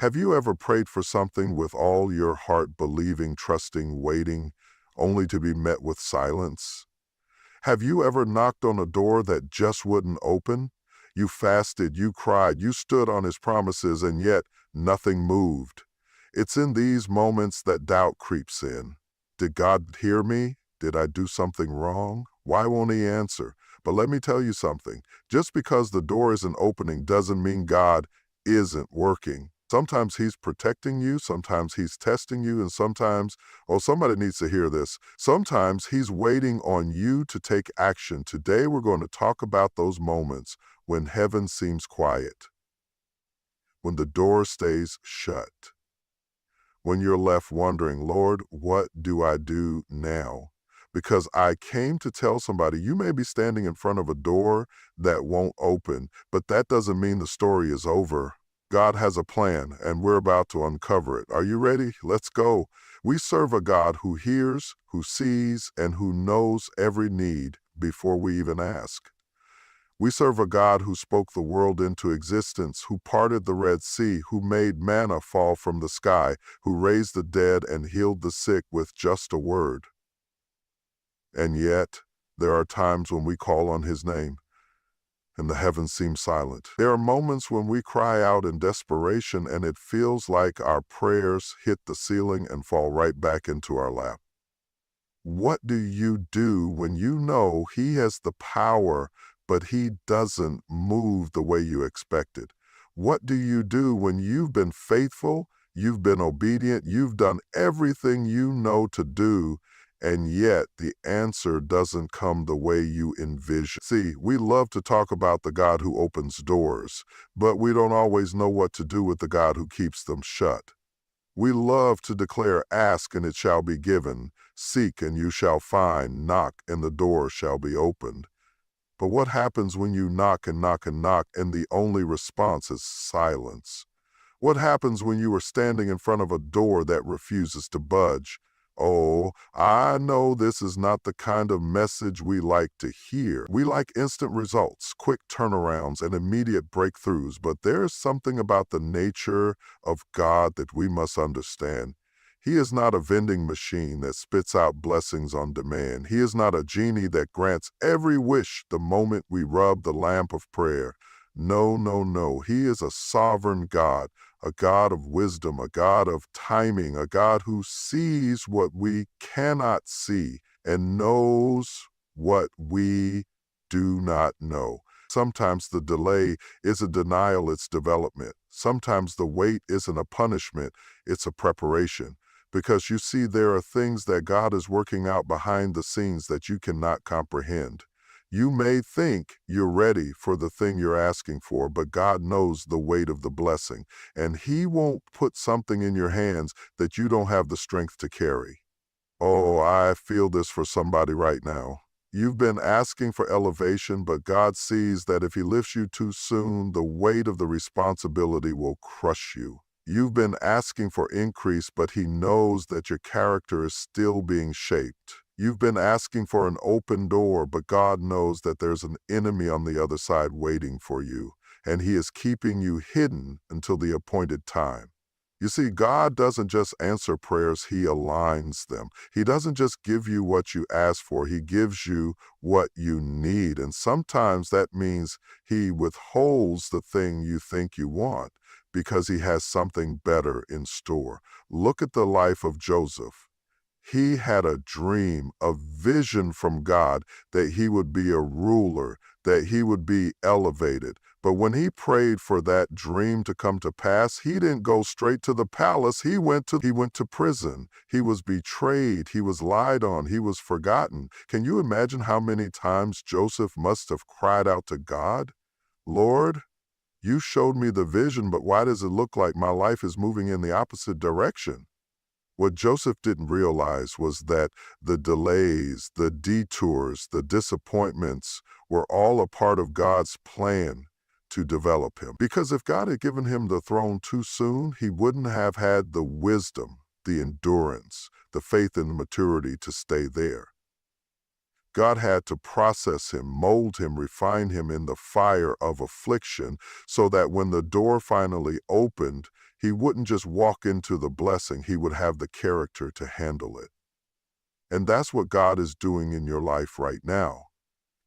Have you ever prayed for something with all your heart, believing, trusting, waiting, only to be met with silence? Have you ever knocked on a door that just wouldn't open? You fasted, you cried, you stood on his promises, and yet nothing moved. It's in these moments that doubt creeps in. Did God hear me? Did I do something wrong? Why won't he answer? But let me tell you something. Just because the door isn't opening doesn't mean God isn't working. Sometimes he's protecting you, sometimes he's testing you, and sometimes, oh, somebody needs to hear this. Sometimes he's waiting on you to take action. Today we're going to talk about those moments when heaven seems quiet, when the door stays shut, when you're left wondering, Lord, what do I do now? Because I came to tell somebody, you may be standing in front of a door that won't open, but that doesn't mean the story is over. God has a plan, and we're about to uncover it. Are you ready? Let's go. We serve a God who hears, who sees, and who knows every need before we even ask. We serve a God who spoke the world into existence, who parted the Red Sea, who made manna fall from the sky, who raised the dead and healed the sick with just a word. And yet, there are times when we call on his name, and the heavens seem silent. There are moments when we cry out in desperation and it feels like our prayers hit the ceiling and fall right back into our lap. What do you do when you know he has the power, but he doesn't move the way you expected? What do you do when you've been faithful, you've been obedient, you've done everything you know to do, and yet the answer doesn't come the way you envision? See, we love to talk about the God who opens doors, but we don't always know what to do with the God who keeps them shut. We love to declare, ask and it shall be given, seek and you shall find, knock and the door shall be opened. But what happens when you knock and knock and knock and the only response is silence? What happens when you are standing in front of a door that refuses to budge? Oh, I know this is not the kind of message we like to hear. We like instant results, quick turnarounds, and immediate breakthroughs, but there's something about the nature of God that we must understand. He is not a vending machine that spits out blessings on demand. He is not a genie that grants every wish the moment we rub the lamp of prayer. No, no, no. He is a sovereign God, a God of wisdom, a God of timing, a God who sees what we cannot see and knows what we do not know. Sometimes the delay is a denial, it's development. Sometimes the wait isn't a punishment, it's a preparation. Because you see, there are things that God is working out behind the scenes that you cannot comprehend. You may think you're ready for the thing you're asking for, but God knows the weight of the blessing, and he won't put something in your hands that you don't have the strength to carry. Oh, I feel this for somebody right now. You've been asking for elevation, but God sees that if he lifts you too soon, the weight of the responsibility will crush you. You've been asking for increase, but he knows that your character is still being shaped. You've been asking for an open door, but God knows that there's an enemy on the other side waiting for you, and he is keeping you hidden until the appointed time. You see, God doesn't just answer prayers, he aligns them. He doesn't just give you what you ask for, he gives you what you need. And sometimes that means he withholds the thing you think you want because he has something better in store. Look at the life of Joseph. He had a dream, a vision from God that he would be a ruler, that he would be elevated. But when he prayed for that dream to come to pass, he didn't go straight to the palace. He went to prison. He was betrayed. He was lied on. He was forgotten. Can you imagine how many times Joseph must have cried out to God? Lord, you showed me the vision, but why does it look like my life is moving in the opposite direction? What Joseph didn't realize was that the delays, the detours, the disappointments were all a part of God's plan to develop him. Because if God had given him the throne too soon, he wouldn't have had the wisdom, the endurance, the faith and the maturity to stay there. God had to process him, mold him, refine him in the fire of affliction so that when the door finally opened, He wouldn't just walk into the blessing, he would have the character to handle it. And that's what God is doing in your life right now.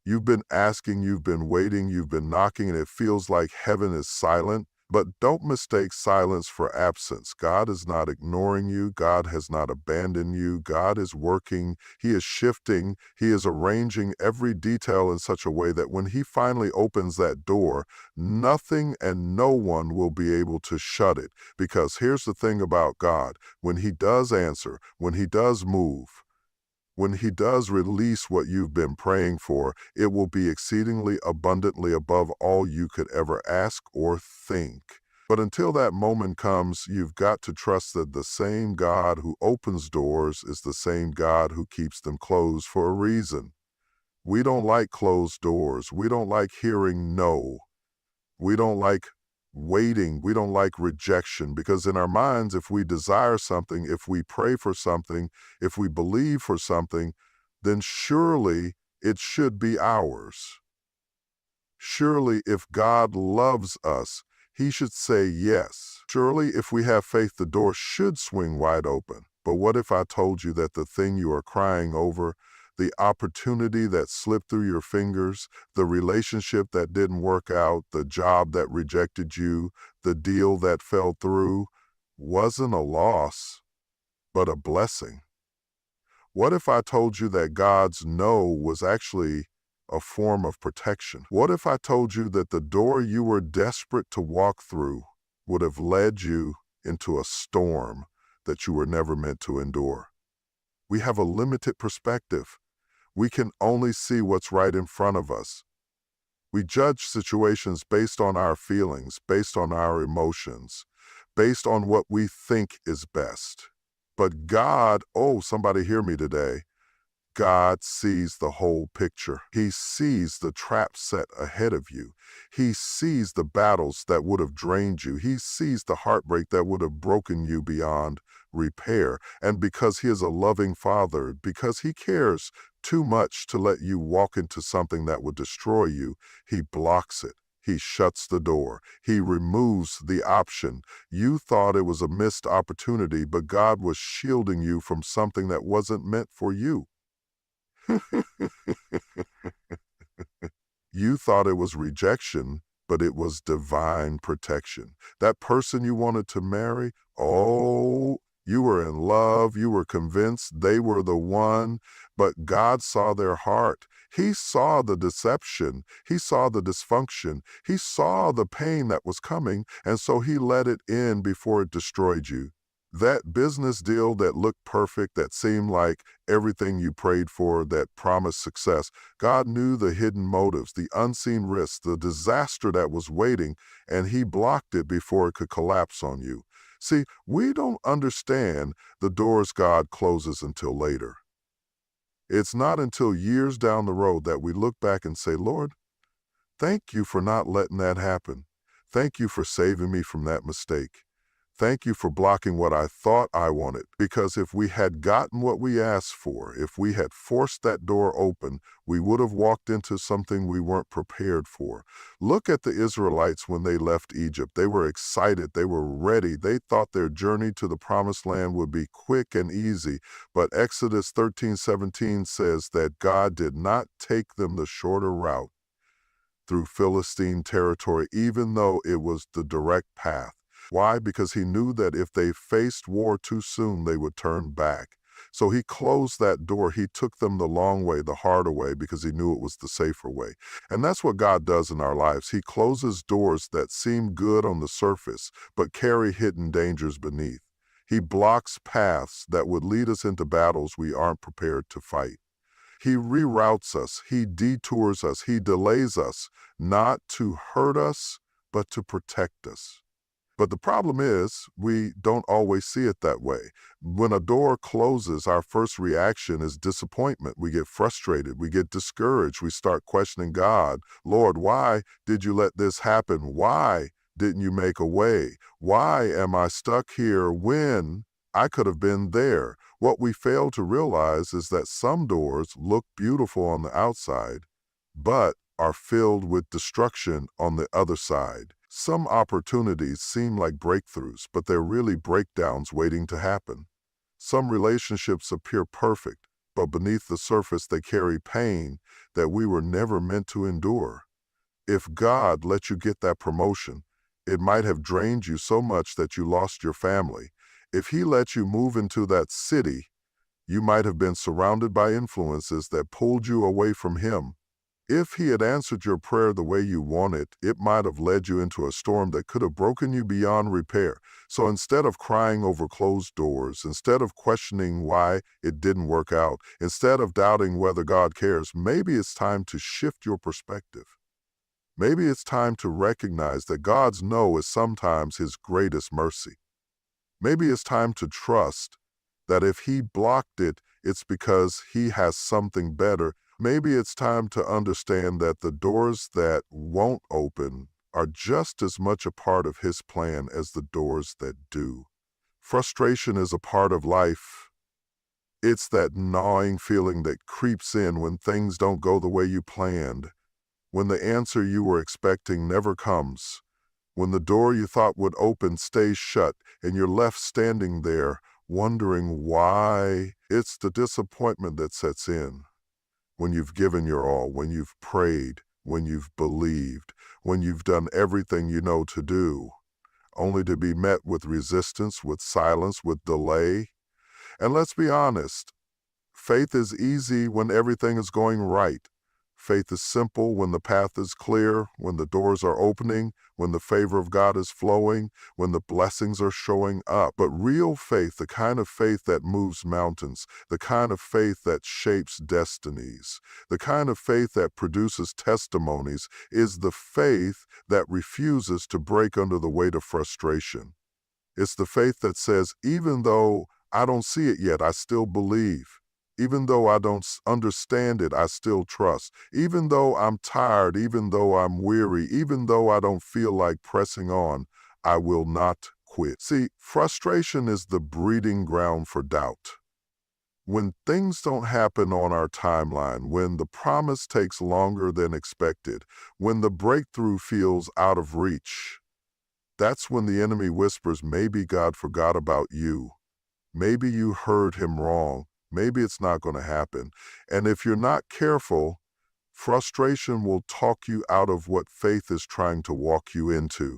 You've been asking, you've been waiting, you've been knocking, and it feels like heaven is silent. But don't mistake silence for absence. God is not ignoring you. God has not abandoned you. God is working. He is shifting. He is arranging every detail in such a way that when he finally opens that door, nothing and no one will be able to shut it. Because here's the thing about God. When he does answer, when he does move, when he does release what you've been praying for, it will be exceedingly abundantly above all you could ever ask or think. But until that moment comes, you've got to trust that the same God who opens doors is the same God who keeps them closed for a reason. We don't like closed doors. We don't like hearing no. We don't like waiting. We don't like rejection, because in our minds, if we desire something, if we pray for something, if we believe for something, then surely it should be ours. Surely if God loves us, he should say yes. Surely if we have faith, the door should swing wide open. But what if I told you that the thing you are crying over, the opportunity that slipped through your fingers, the relationship that didn't work out, the job that rejected you, the deal that fell through, wasn't a loss, but a blessing? What if I told you that God's no was actually a form of protection? What if I told you that the door you were desperate to walk through would have led you into a storm that you were never meant to endure? We have a limited perspective. We can only see what's right in front of us. We judge situations based on our feelings, based on our emotions, based on what we think is best. But God, oh, somebody hear me today, God sees the whole picture. He sees the trap set ahead of you. He sees the battles that would have drained you. He sees the heartbreak that would have broken you beyond repair. And because he is a loving father, because he cares too much to let you walk into something that would destroy you, he blocks it. He shuts the door. He removes the option. You thought it was a missed opportunity, but God was shielding you from something that wasn't meant for you. You thought it was rejection, but it was divine protection. That person you wanted to marry, oh, you were in love, you were convinced they were the one, but God saw their heart. He saw the deception. He saw the dysfunction. He saw the pain that was coming, and so he let it in before it destroyed you. That business deal that looked perfect, that seemed like everything you prayed for, that promised success, God knew the hidden motives, the unseen risks, the disaster that was waiting, and he blocked it before it could collapse on you. See, we don't understand the doors God closes until later. It's not until years down the road that we look back and say, Lord, thank you for not letting that happen. Thank you for saving me from that mistake. Thank you for blocking what I thought I wanted, because if we had gotten what we asked for, if we had forced that door open, we would have walked into something we weren't prepared for. Look at the Israelites when they left Egypt. They were excited. They were ready. They thought their journey to the promised land would be quick and easy. But Exodus 13:17 says that God did not take them the shorter route through Philistine territory, even though it was the direct path. Why? Because he knew that if they faced war too soon, they would turn back. So he closed that door. He took them the long way, the harder way, because he knew it was the safer way. And that's what God does in our lives. He closes doors that seem good on the surface, but carry hidden dangers beneath. He blocks paths that would lead us into battles we aren't prepared to fight. He reroutes us. He detours us. He delays us, not to hurt us, but to protect us. But the problem is, we don't always see it that way. When a door closes, our first reaction is disappointment. We get frustrated. We get discouraged. We start questioning God. Lord, why did you let this happen? Why didn't you make a way? Why am I stuck here when I could have been there? What we fail to realize is that some doors look beautiful on the outside, but are filled with destruction on the other side. Some opportunities seem like breakthroughs, but they're really breakdowns waiting to happen. Some relationships appear perfect, but beneath the surface they carry pain that we were never meant to endure. If God let you get that promotion, it might have drained you so much that you lost your family. If He let you move into that city, you might have been surrounded by influences that pulled you away from Him. If He had answered your prayer the way you wanted, it might have led you into a storm that could have broken you beyond repair. So instead of crying over closed doors, instead of questioning why it didn't work out, instead of doubting whether God cares, maybe it's time to shift your perspective. Maybe it's time to recognize that God's no is sometimes His greatest mercy. Maybe it's time to trust that if He blocked it, it's because He has something better. Maybe it's time to understand that the doors that won't open are just as much a part of His plan as the doors that do. Frustration is a part of life. It's that gnawing feeling that creeps in when things don't go the way you planned, when the answer you were expecting never comes, when the door you thought would open stays shut and you're left standing there wondering why. It's the disappointment that sets in. When you've given your all, when you've prayed, when you've believed, when you've done everything you know to do, only to be met with resistance, with silence, with delay. And let's be honest, faith is easy when everything is going right. Faith is simple when the path is clear, when the doors are opening, when the favor of God is flowing, when the blessings are showing up. But real faith, the kind of faith that moves mountains, the kind of faith that shapes destinies, the kind of faith that produces testimonies, is the faith that refuses to break under the weight of frustration. It's the faith that says, even though I don't see it yet, I still believe. Even though I don't understand it, I still trust. Even though I'm tired, even though I'm weary, even though I don't feel like pressing on, I will not quit. See, frustration is the breeding ground for doubt. When things don't happen on our timeline, when the promise takes longer than expected, when the breakthrough feels out of reach, that's when the enemy whispers, maybe God forgot about you. Maybe you heard Him wrong. Maybe it's not going to happen. And if you're not careful, frustration will talk you out of what faith is trying to walk you into.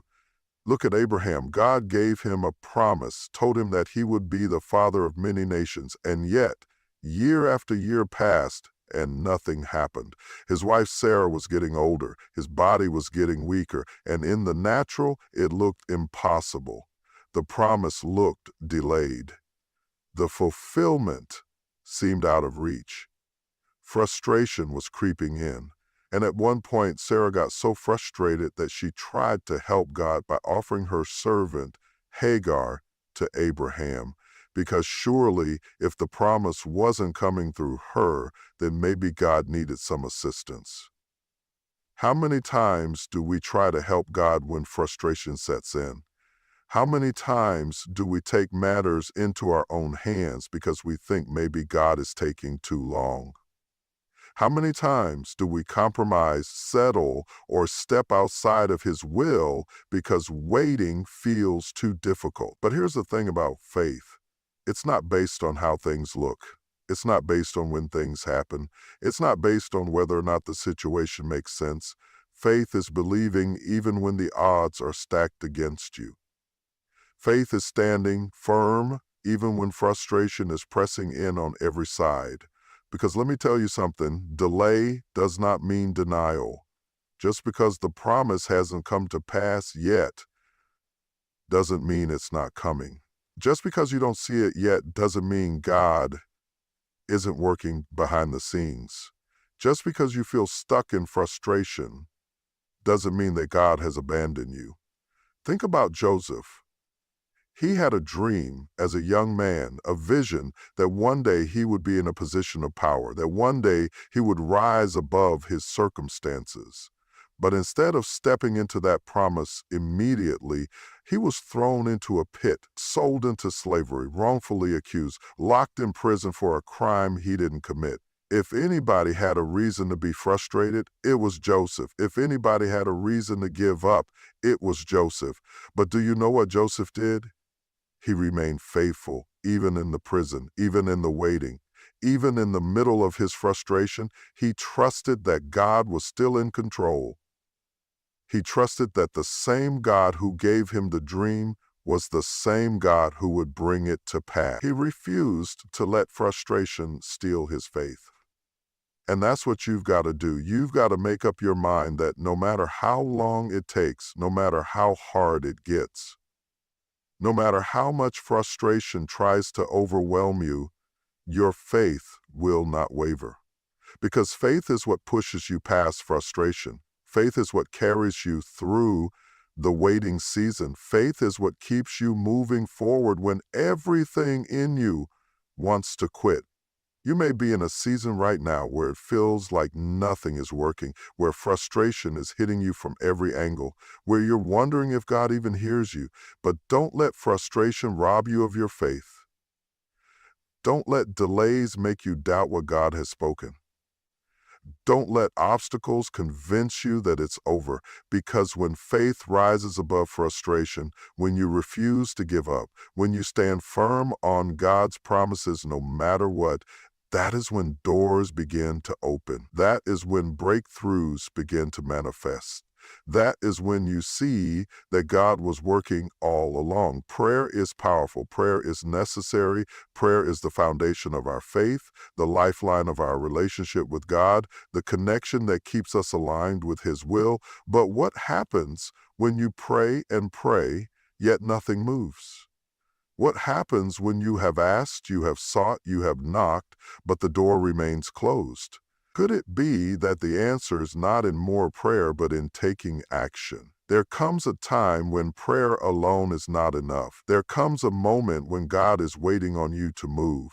Look at Abraham. God gave him a promise, told him that he would be the father of many nations. And yet, year after year passed and nothing happened. His wife Sarah was getting older. His body was getting weaker. And in the natural, it looked impossible. The promise looked delayed. The fulfillment seemed out of reach. Frustration was creeping in, and at one point Sarah got so frustrated that she tried to help God by offering her servant Hagar to Abraham, because surely if the promise wasn't coming through her, then maybe God needed some assistance. How many times do we try to help God when frustration sets in? How many times do we take matters into our own hands because we think maybe God is taking too long? How many times do we compromise, settle, or step outside of His will because waiting feels too difficult? But here's the thing about faith. It's not based on how things look. It's not based on when things happen. It's not based on whether or not the situation makes sense. Faith is believing even when the odds are stacked against you. Faith is standing firm even when frustration is pressing in on every side. Because let me tell you something, delay does not mean denial. Just because the promise hasn't come to pass yet doesn't mean it's not coming. Just because you don't see it yet doesn't mean God isn't working behind the scenes. Just because you feel stuck in frustration doesn't mean that God has abandoned you. Think about Joseph. He had a dream as a young man, a vision that one day he would be in a position of power, that one day he would rise above his circumstances. But instead of stepping into that promise immediately, he was thrown into a pit, sold into slavery, wrongfully accused, locked in prison for a crime he didn't commit. If anybody had a reason to be frustrated, it was Joseph. If anybody had a reason to give up, it was Joseph. But do you know what Joseph did? He remained faithful, even in the prison, even in the waiting, even in the middle of his frustration. He trusted that God was still in control. He trusted that the same God who gave him the dream was the same God who would bring it to pass. He refused to let frustration steal his faith. And that's what you've got to do. You've got to make up your mind that no matter how long it takes, no matter how hard it gets, no matter how much frustration tries to overwhelm you, your faith will not waver. Because faith is what pushes you past frustration. Faith is what carries you through the waiting season. Faith is what keeps you moving forward when everything in you wants to quit. You may be in a season right now where it feels like nothing is working, where frustration is hitting you from every angle, where you're wondering if God even hears you. But don't let frustration rob you of your faith. Don't let delays make you doubt what God has spoken. Don't let obstacles convince you that it's over, because when faith rises above frustration, when you refuse to give up, when you stand firm on God's promises no matter what, that is when doors begin to open. That is when breakthroughs begin to manifest. That is when you see that God was working all along. Prayer is powerful. Prayer is necessary. Prayer is the foundation of our faith, the lifeline of our relationship with God, the connection that keeps us aligned with His will. But what happens when you pray and pray, yet nothing moves? What happens when you have asked, you have sought, you have knocked, but the door remains closed? Could it be that the answer is not in more prayer, but in taking action? There comes a time when prayer alone is not enough. There comes a moment when God is waiting on you to move.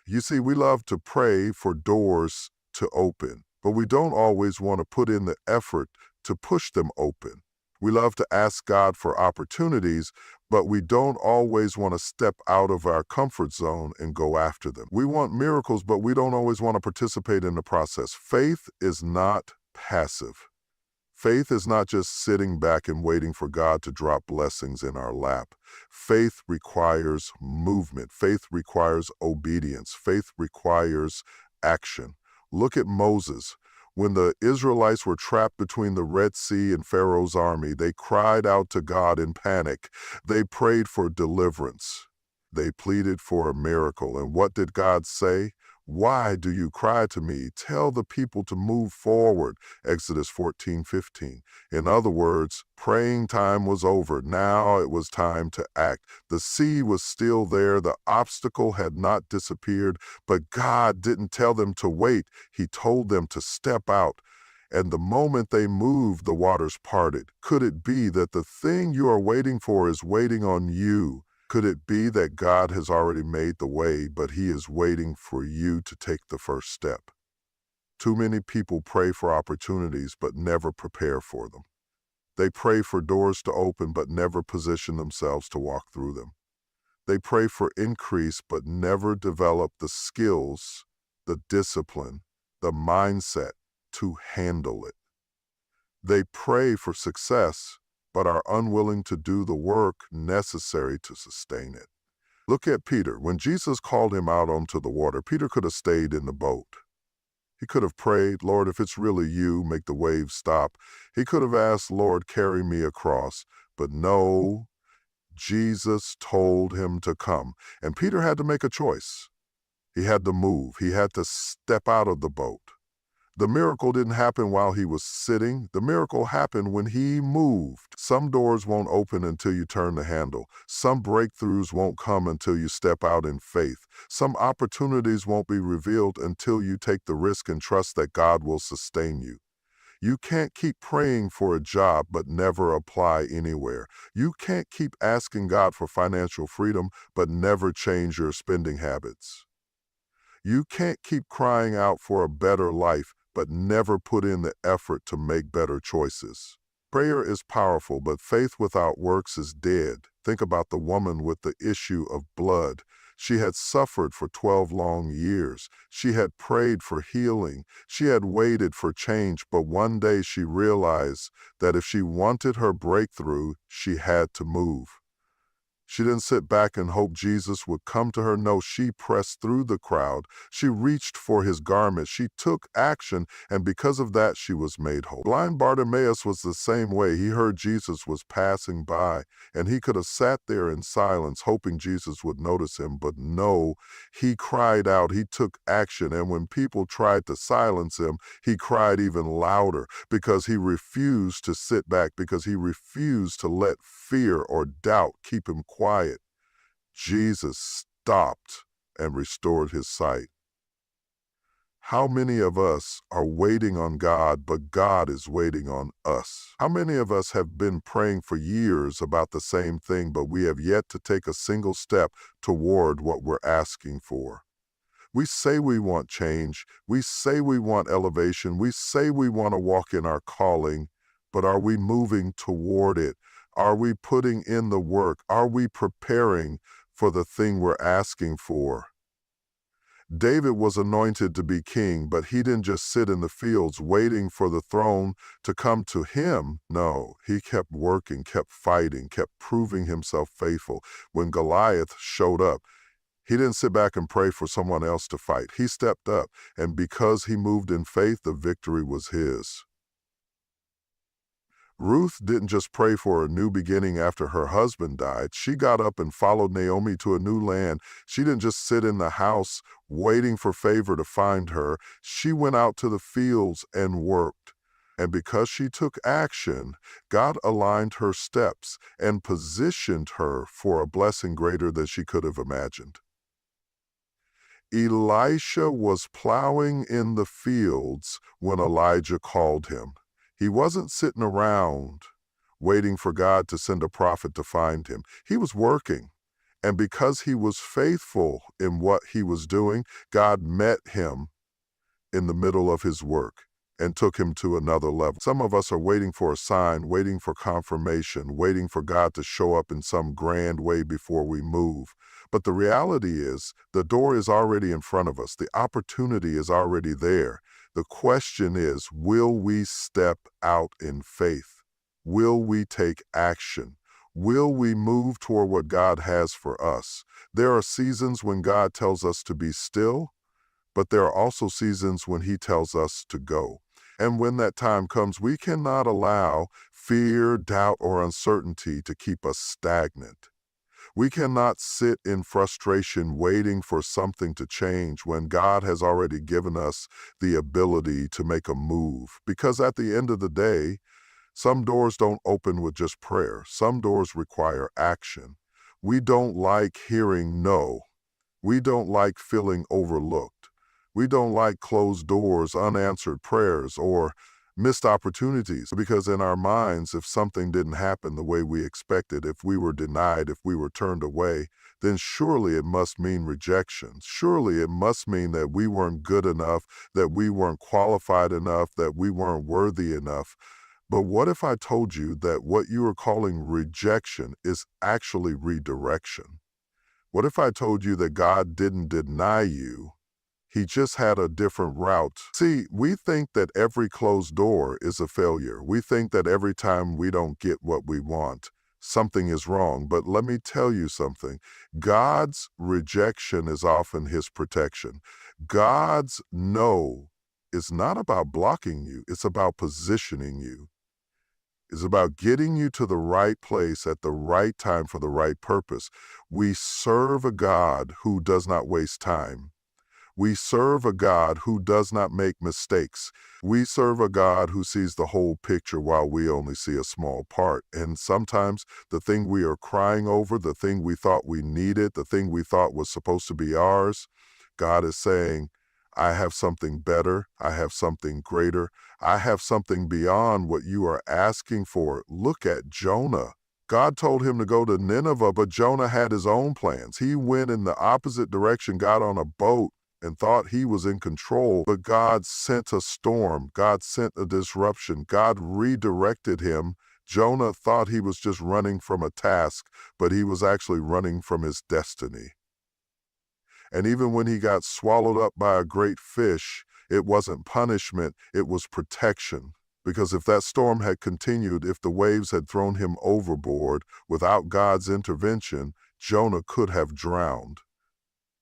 You see, we love to pray for doors to open, but we don't always want to put in the effort to push them open. We love to ask God for opportunities, but we don't always want to step out of our comfort zone and go after them. We want miracles, but we don't always want to participate in the process. Faith is not passive. Faith is not just sitting back and waiting for God to drop blessings in our lap. Faith requires movement. Faith requires obedience. Faith requires action. Look at Moses. When the Israelites were trapped between the Red Sea and Pharaoh's army, they cried out to God in panic. They prayed for deliverance. They pleaded for a miracle. And what did God say? Why do you cry to me? Tell the people to move forward. Exodus 14:15. In other words, praying time was over. Now it was time to act. The sea was still there. The obstacle had not disappeared, but God didn't tell them to wait. He told them to step out. And the moment they moved, the waters parted. Could it be that the thing you are waiting for is waiting on you? Could it be that God has already made the way, but He is waiting for you to take the first step? Too many people pray for opportunities, but never prepare for them. They pray for doors to open, but never position themselves to walk through them. They pray for increase, but never develop the skills, the discipline, the mindset to handle it. They pray for success, but are unwilling to do the work necessary to sustain it. Look at Peter. When Jesus called him out onto the water, Peter could have stayed in the boat. He could have prayed, Lord, if it's really you, make the waves stop. He could have asked, Lord, carry me across. But no, Jesus told him to come. And Peter had to make a choice. He had to move. He had to step out of the boat. The miracle didn't happen while he was sitting. The miracle happened when he moved. Some doors won't open until you turn the handle. Some breakthroughs won't come until you step out in faith. Some opportunities won't be revealed until you take the risk and trust that God will sustain you. You can't keep praying for a job but never apply anywhere. You can't keep asking God for financial freedom but never change your spending habits. You can't keep crying out for a better life but never put in the effort to make better choices. Prayer is powerful, but faith without works is dead. Think about the woman with the issue of blood. She had suffered for 12 long years. She had prayed for healing. She had waited for change, but one day she realized that if she wanted her breakthrough, she had to move. She didn't sit back and hope Jesus would come to her. No, she pressed through the crowd. She reached for his garment. She took action, and because of that, she was made whole. Blind Bartimaeus was the same way. He heard Jesus was passing by, and he could have sat there in silence, hoping Jesus would notice him. But no, he cried out. He took action, and when people tried to silence him, he cried even louder because he refused to sit back, because he refused to let fear or doubt keep him quiet. Jesus stopped and restored his sight. How many of us are waiting on God, but God is waiting on us? How many of us have been praying for years about the same thing, but we have yet to take a single step toward what we're asking for? We say we want change. We say we want elevation. We say we want to walk in our calling, but are we moving toward it? Are we putting in the work? Are we preparing for the thing we're asking for? David was anointed to be king, but he didn't just sit in the fields waiting for the throne to come to him. No, he kept working, kept fighting, kept proving himself faithful. When Goliath showed up, he didn't sit back and pray for someone else to fight. He stepped up, and because he moved in faith, the victory was his. Ruth didn't just pray for a new beginning after her husband died. She got up and followed Naomi to a new land. She didn't just sit in the house waiting for favor to find her. She went out to the fields and worked. And because she took action, God aligned her steps and positioned her for a blessing greater than she could have imagined. Elisha was plowing in the fields when Elijah called him. He wasn't sitting around waiting for God to send a prophet to find him. He was working. And because he was faithful in what he was doing, God met him in the middle of his work and took him to another level. Some of us are waiting for a sign, waiting for confirmation, waiting for God to show up in some grand way before we move. But the reality is, the door is already in front of us. The opportunity is already there. The question is, will we step out in faith? Will we take action? Will we move toward what God has for us? There are seasons when God tells us to be still, but there are also seasons when he tells us to go. And when that time comes, we cannot allow fear, doubt, or uncertainty to keep us stagnant. We cannot sit in frustration waiting for something to change when God has already given us the ability to make a move. Because at the end of the day, some doors don't open with just prayer. Some doors require action. We don't like hearing no. We don't like feeling overlooked. We don't like closed doors, unanswered prayers, or missed opportunities, because in our minds, if something didn't happen the way we expected, if we were denied, if we were turned away, then surely it must mean rejection. Surely it must mean that we weren't good enough, that we weren't qualified enough, that we weren't worthy enough. But what if I told you that what you are calling rejection is actually redirection? What if I told you that God didn't deny you? He just had a different route. See, we think that every closed door is a failure. We think that every time we don't get what we want, something is wrong. But let me tell you something. God's rejection is often his protection. God's no is not about blocking you. It's about positioning you. It's about getting you to the right place at the right time for the right purpose. We serve a God who does not waste time. We serve a God who does not make mistakes. We serve a God who sees the whole picture while we only see a small part. And sometimes the thing we are crying over, the thing we thought we needed, the thing we thought was supposed to be ours, God is saying, I have something better. I have something greater. I have something beyond what you are asking for. Look at Jonah. God told him to go to Nineveh, but Jonah had his own plans. He went in the opposite direction, got on a boat, and thought he was in control, but God sent a storm. God sent a disruption. God redirected him. Jonah thought he was just running from a task, but he was actually running from his destiny. And even when he got swallowed up by a great fish, it wasn't punishment, it was protection. Because if that storm had continued, if the waves had thrown him overboard without God's intervention, Jonah could have drowned.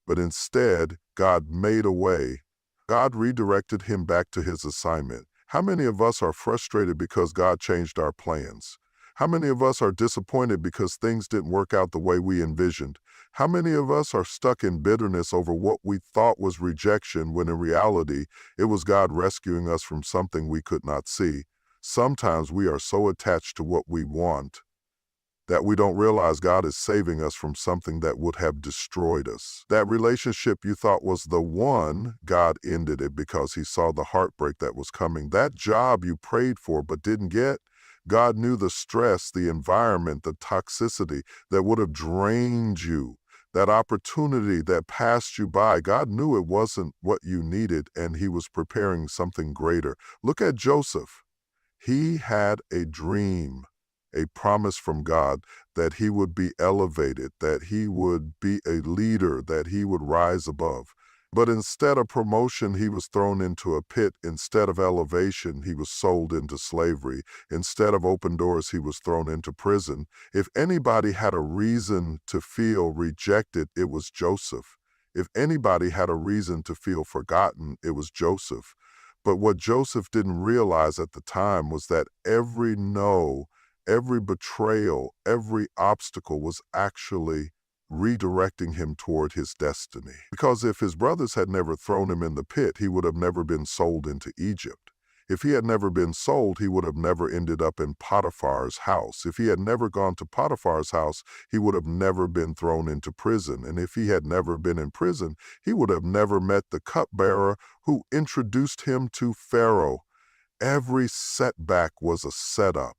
But instead, God made a way. God redirected him back to his assignment. How many of us are frustrated because God changed our plans? How many of us are disappointed because things didn't work out the way we envisioned? How many of us are stuck in bitterness over what we thought was rejection when in reality it was God rescuing us from something we could not see? Sometimes we are so attached to what we want that we don't realize God is saving us from something that would have destroyed us. That relationship you thought was the one, God ended it because he saw the heartbreak that was coming. That job you prayed for but didn't get, God knew the stress, the environment, the toxicity that would have drained you. That opportunity that passed you by, God knew it wasn't what you needed, and he was preparing something greater. Look at Joseph. He had a dream, a promise from God that he would be elevated, that he would be a leader, that he would rise above. But instead of promotion, he was thrown into a pit. Instead of elevation, he was sold into slavery. Instead of open doors, he was thrown into prison. If anybody had a reason to feel rejected, it was Joseph. If anybody had a reason to feel forgotten, it was Joseph. But what Joseph didn't realize at the time was that every no, every betrayal, every obstacle was actually redirecting him toward his destiny. Because if his brothers had never thrown him in the pit, he would have never been sold into Egypt. If he had never been sold, he would have never ended up in Potiphar's house. If he had never gone to Potiphar's house, he would have never been thrown into prison. And if he had never been in prison, he would have never met the cupbearer who introduced him to Pharaoh. Every setback was a setup.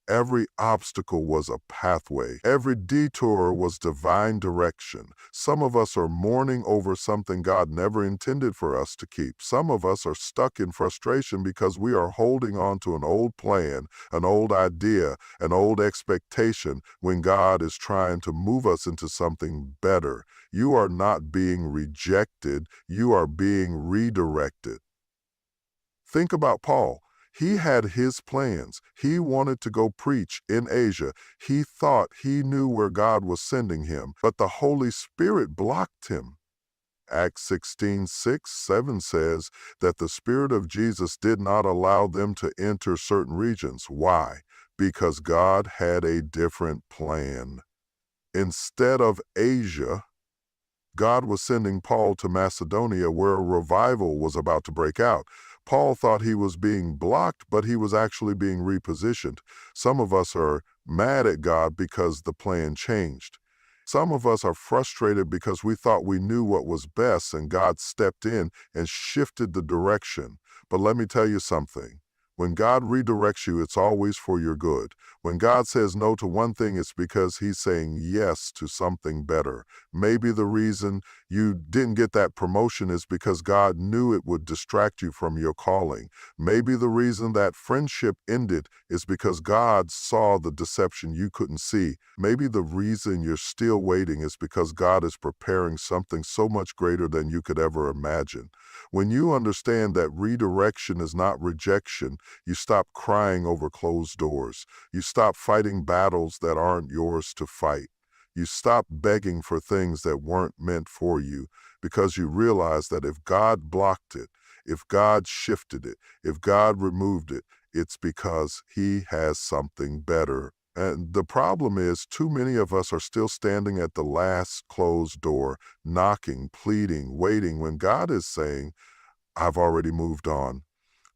Every obstacle was a pathway. Every detour was divine direction. Some of us are mourning over something God never intended for us to keep. Some of us are stuck in frustration because we are holding on to an old plan, an old idea, an old expectation when God is trying to move us into something better. You are not being rejected. You are being redirected. Think about Paul. He had his plans. He wanted to go preach in Asia. He thought he knew where God was sending him, but the Holy Spirit blocked him. Acts 16:6-7 says that the Spirit of Jesus did not allow them to enter certain regions. Why? Because God had a different plan. Instead of Asia, God was sending Paul to Macedonia, where a revival was about to break out. Paul thought he was being blocked, but he was actually being repositioned. Some of us are mad at God because the plan changed. Some of us are frustrated because we thought we knew what was best and God stepped in and shifted the direction. But let me tell you something. When God redirects you, it's always for your good. When God says no to one thing, it's because he's saying yes to something better. Maybe the reason you didn't get that promotion is because God knew it would distract you from your calling. Maybe the reason that friendship ended is because God saw the deception you couldn't see. Maybe the reason you're still waiting is because God is preparing something so much greater than you could ever imagine. When you understand that redirection is not rejection, you stop crying over closed doors. You stop fighting battles that aren't yours to fight. You stop begging for things that weren't meant for you because you realize that if God blocked it, if God shifted it, if God removed it, it's because he has something better. And the problem is, too many of us are still standing at the last closed door, knocking, pleading, waiting, when God is saying, I've already moved on.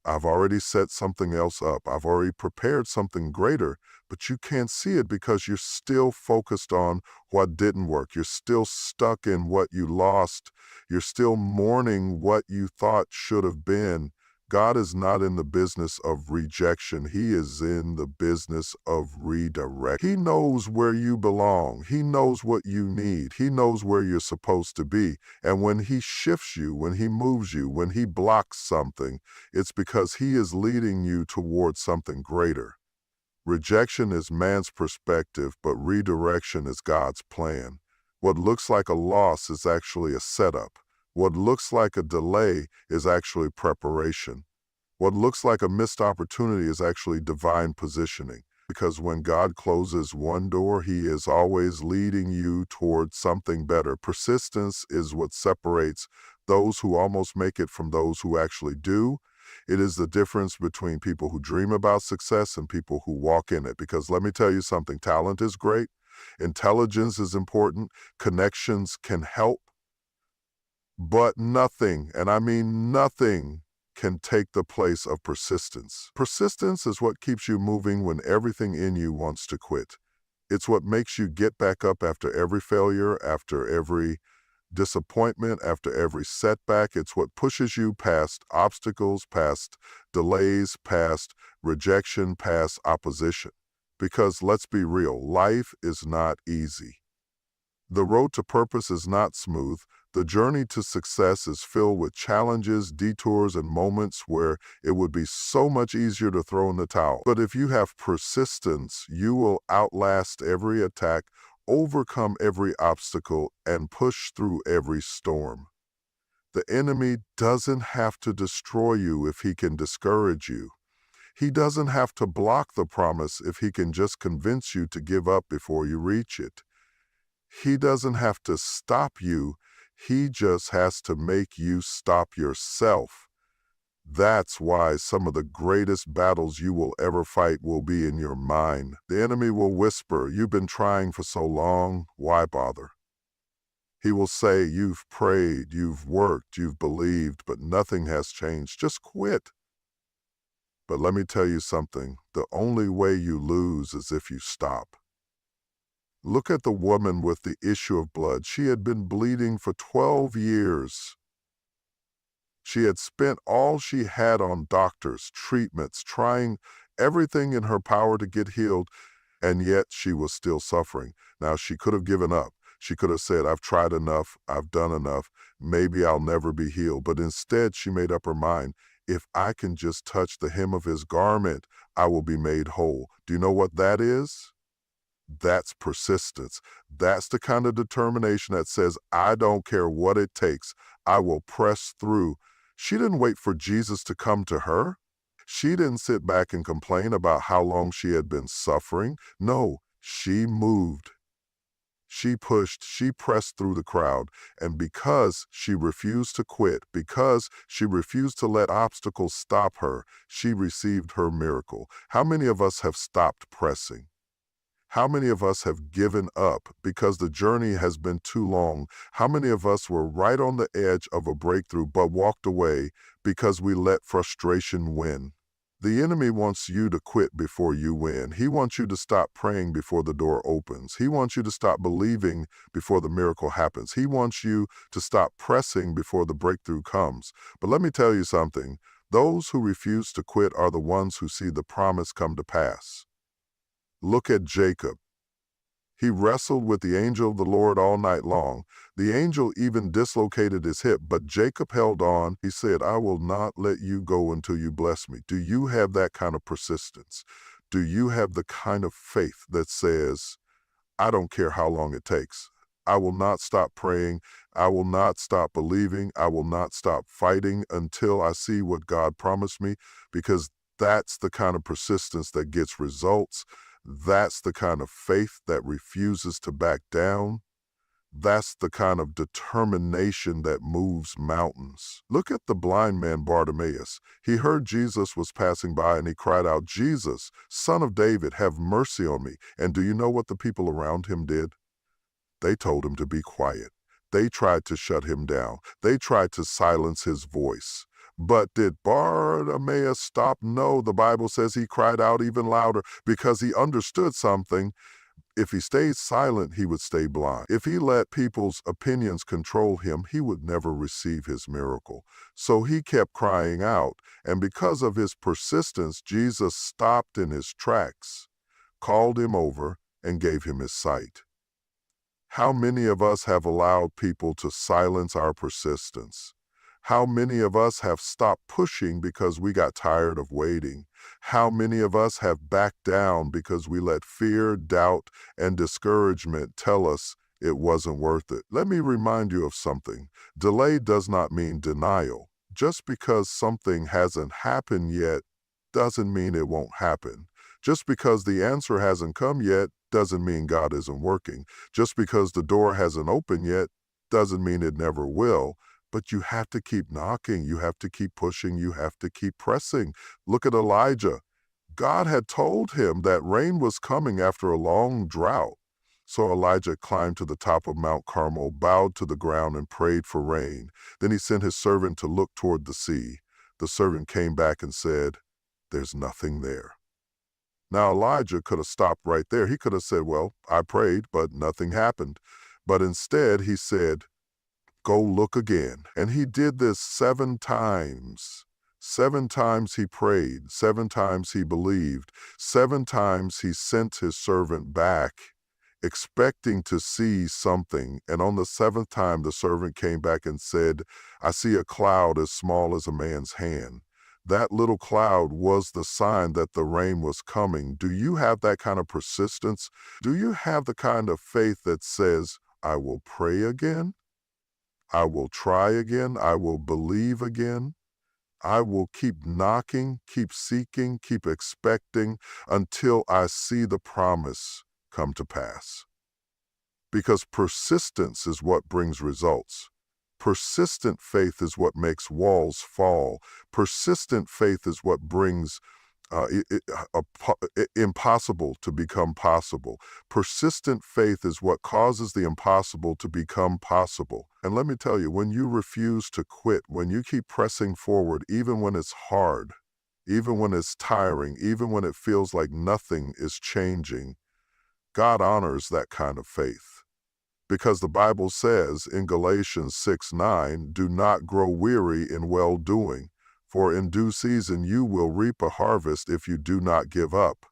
I've already set something else up. I've already prepared something greater, but you can't see it because you're still focused on what didn't work. You're still stuck in what you lost. You're still mourning what you thought should have been. God is not in the business of rejection. He is in the business of redirect. He knows where you belong. He knows what you need. He knows where you're supposed to be. And when he shifts you, when he moves you, when he blocks something, it's because he is leading you towards something greater. Rejection is man's perspective, but redirection is God's plan. What looks like a loss is actually a setup. What looks like a delay is actually preparation. What looks like a missed opportunity is actually divine positioning. Because when God closes one door, He is always leading you towards something better. Persistence is what separates those who almost make it from those who actually do. It is the difference between people who dream about success and people who walk in it. Because let me tell you something, talent is great, intelligence is important, connections can help, but nothing, and I mean nothing, can take the place of persistence. Persistence is what keeps you moving when everything in you wants to quit. It's what makes you get back up after every failure, after every disappointment, after every setback. It's what pushes you past obstacles, past delays, past rejection, past opposition. Because let's be real, life is not easy. The road to purpose is not smooth. The journey to success is filled with challenges, detours, and moments where it would be so much easier to throw in the towel. But if you have persistence, you will outlast every attack, overcome every obstacle, and push through every storm. The enemy doesn't have to destroy you if he can discourage you. He doesn't have to block the promise if he can just convince you to give up before you reach it. He doesn't have to stop you. He just has to make you stop yourself. That's why some of the greatest battles you will ever fight will be in your mind. The enemy will whisper, "You've been trying for so long, why bother?" He will say, "You've prayed, you've worked, you've believed, but nothing has changed. Just quit." But let me tell you something, the only way you lose is if you stop. Look at the woman with the issue of blood. She had been bleeding for 12 years. She had spent all she had on doctors, treatments, trying everything in her power to get healed, and yet she was still suffering. Now, she could have given up. She could have said, "I've tried enough, I've done enough, maybe I'll never be healed." But instead, she made up her mind, if I can just touch the hem of his garment, I will be made whole. Do you know what that is? That's persistence. That's the kind of determination that says, I don't care what it takes. I will press through. She didn't wait for Jesus to come to her. She didn't sit back and complain about how long she had been suffering. No, she moved. She pushed, she pressed through the crowd. And because she refused to quit, because she refused to let obstacles stop her, she received her miracle. How many of us have stopped pressing? How many of us have given up because the journey has been too long? How many of us were right on the edge of a breakthrough but walked away because we let frustration win? The enemy wants you to quit before you win. He wants you to stop praying before the door opens. He wants you to stop believing before the miracle happens. He wants you to stop pressing before the breakthrough comes. But let me tell you something. Those who refuse to quit are the ones who see the promise come to pass. Look at Jacob. He wrestled with the angel of the Lord all night long. The angel even dislocated his hip, but Jacob held on. He said, "I will not let you go until you bless me." Do you have that kind of persistence? Do you have the kind of faith that says, I don't care how long it takes. I will not stop praying. I will not stop believing. I will not stop fighting until I see what God promised me, because that's the kind of persistence that gets results. That's the kind of faith that refuses to back down. That's the kind of determination that moves mountains. Look at the blind man Bartimaeus. He heard Jesus was passing by and he cried out, "Jesus, Son of David, have mercy on me." And do you know what the people around him did? They told him to be quiet. They tried to shut him down. They tried to silence his voice. But did Bartimaeus stop? No, the Bible says he cried out even louder because he understood something. If he stayed silent, he would stay blind. If he let people's opinions control him, he would never receive his miracle. So he kept crying out, and because of his persistence, Jesus stopped in his tracks, called him over, and gave him his sight. How many of us have allowed people to silence our persistence? How many of us have stopped pushing because we got tired of waiting? How many of us have backed down because we let fear, doubt, and discouragement tell us It wasn't worth it. Let me remind you of something. Delay does not mean denial. Just because something hasn't happened yet doesn't mean it won't happen. Just because the answer hasn't come yet doesn't mean God isn't working. Just because the door hasn't opened yet doesn't mean it never will. But you have to keep knocking. You have to keep pushing. You have to keep pressing. Look at Elijah. God had told him that rain was coming after a long drought. So Elijah climbed to the top of Mount Carmel, bowed to the ground, and prayed for rain. Then he sent his servant to look toward the sea. The servant came back and said, "There's nothing there." Now Elijah could have stopped right there. He could have said, "Well, I prayed, but nothing happened." But instead he said, "Go look again." And he did this 7 times. 7 times he prayed, 7 times he believed, 7 times he sent his servant back, expecting to see something. And on the 7th time, the servant came back and said, "I see a cloud as small as a man's hand." That little cloud was the sign that the rain was coming. Do you have that kind of persistence? Do you have the kind of faith that says, "I will pray again, I will try again, I will believe again, I will keep knocking, keep seeking, keep expecting until I see the promise come to pass"? Because persistence is what brings results. Persistent faith is what makes walls fall. Persistent faith is what brings impossible to become possible. Persistent faith is what causes the impossible to become possible. And let me tell you, when you refuse to quit, when you keep pressing forward, even when it's hard, even when it's tiring, even when it feels like nothing is changing, God honors that kind of faith. Because the Bible says in Galatians 6:9, "Do not grow weary in well-doing, for in due season you will reap a harvest if you do not give up."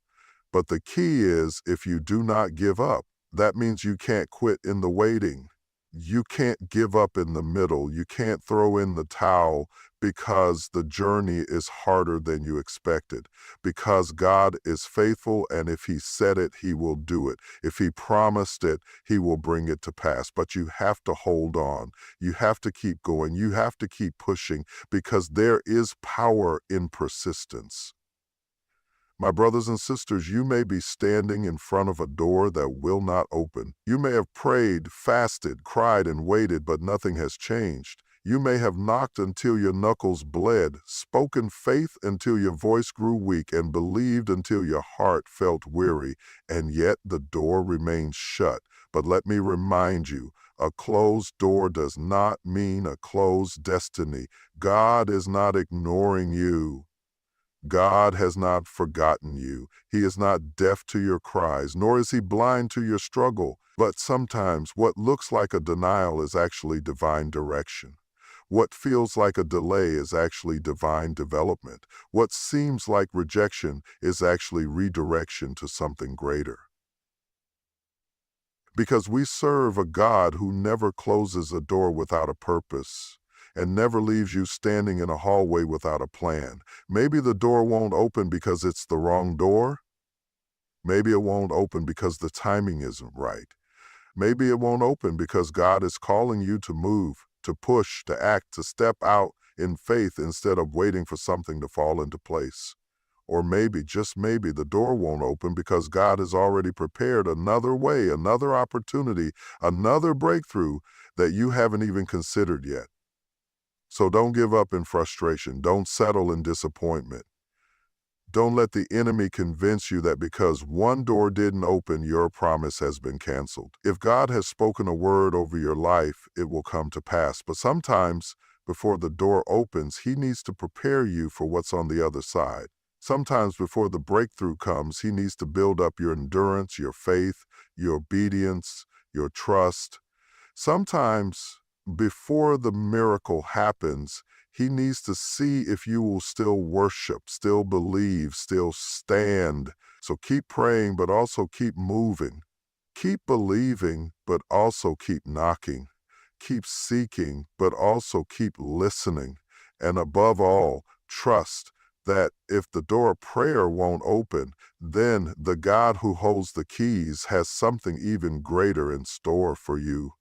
But the key is, if you do not give up, that means you can't quit in the waiting. You can't give up in the middle. You can't throw in the towel because the journey is harder than you expected. Because God is faithful, and if He said it, He will do it. If He promised it, He will bring it to pass. But you have to hold on. You have to keep going. You have to keep pushing, because there is power in persistence. My brothers and sisters, you may be standing in front of a door that will not open. You may have prayed, fasted, cried, and waited, but nothing has changed. You may have knocked until your knuckles bled, spoken faith until your voice grew weak, and believed until your heart felt weary, and yet the door remains shut. But let me remind you, a closed door does not mean a closed destiny. God is not ignoring you. God has not forgotten you. He is not deaf to your cries, nor is He blind to your struggle. But sometimes what looks like a denial is actually divine direction. What feels like a delay is actually divine development. What seems like rejection is actually redirection to something greater. Because we serve a God who never closes a door without a purpose, and never leaves you standing in a hallway without a plan. Maybe the door won't open because it's the wrong door. Maybe it won't open because the timing isn't right. Maybe it won't open because God is calling you to move, to push, to act, to step out in faith instead of waiting for something to fall into place. Or maybe, just maybe, the door won't open because God has already prepared another way, another opportunity, another breakthrough that you haven't even considered yet. So don't give up in frustration. Don't settle in disappointment. Don't let the enemy convince you that because one door didn't open, your promise has been canceled. If God has spoken a word over your life, it will come to pass. But sometimes, before the door opens, He needs to prepare you for what's on the other side. Sometimes before the breakthrough comes, He needs to build up your endurance, your faith, your obedience, your trust. Sometimes before the miracle happens, He needs to see if you will still worship, still believe, still stand. So keep praying, but also keep moving. Keep believing, but also keep knocking. Keep seeking, but also keep listening. And above all, trust, that if the door of prayer won't open, then the God who holds the keys has something even greater in store for you.